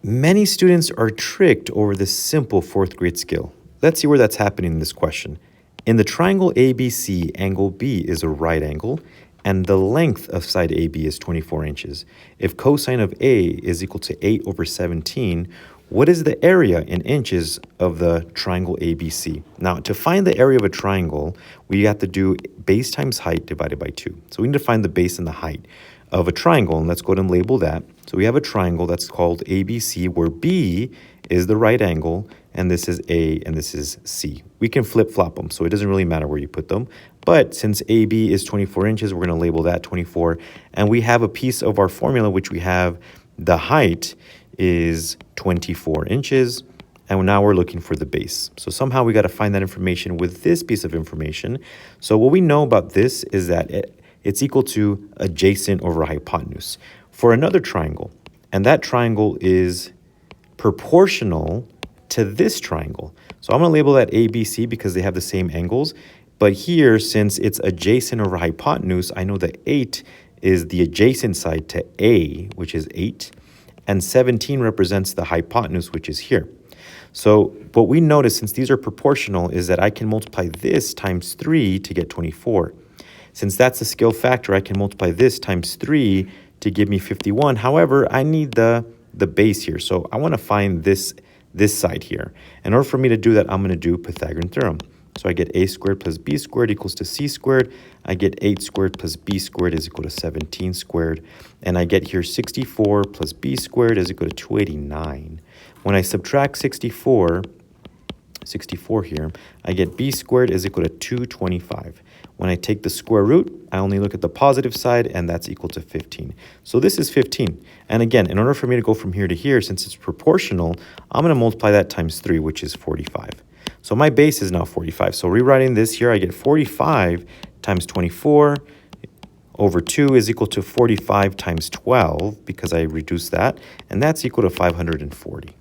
Many students are tricked over this simple fourth grade skill. Let's see where that's happening in this question. In the triangle ABC, angle B is a right angle, and the length of side AB is 24 inches. If cosine of A is equal to 8 over 17, what is the area in inches of the triangle ABC? Now, to find the area of a triangle, we have to do base times height divided by 2. So we need to find the base and the height of a triangle, and let's go ahead and label that. So we have a triangle that's called ABC, where B is the right angle, and this is A, and this is C. We can flip-flop them, so it doesn't really matter where you put them. But since AB is 24 inches, we're going to label that 24. And we have a piece of our formula, which we have the height is 24 inches. And now we're looking for the base. So somehow we got to find that information with this piece of information. So what we know about this is that it's equal to adjacent over hypotenuse for another triangle. And that triangle is proportional to this triangle. So I'm going to label that ABC because they have the same angles. But here, since it's adjacent over hypotenuse, I know that 8 is the adjacent side to A, which is 8. And 17 represents the hypotenuse, which is here. So what we notice, since these are proportional, is that I can multiply this times 3 to get 24. Since that's the scale factor, I can multiply this times 3 to give me 51. However, I need the base here. So I want to find this side here. In order for me to do that, I'm going to do Pythagorean Theorem. So I get a squared plus b squared equals to c squared. I get 8 squared plus b squared is equal to 17 squared. And I get here 64 plus b squared is equal to 289. When I subtract 64 here, I get b squared is equal to 225. When I take the square root, I only look at the positive side, and that's equal to 15. So this is 15. And again, in order for me to go from here to here, since it's proportional, I'm going to multiply that times 3, which is 45. So my base is now 45. So rewriting this here, I get 45 times 24 over 2 is equal to 45 times 12, because I reduced that, and that's equal to 540.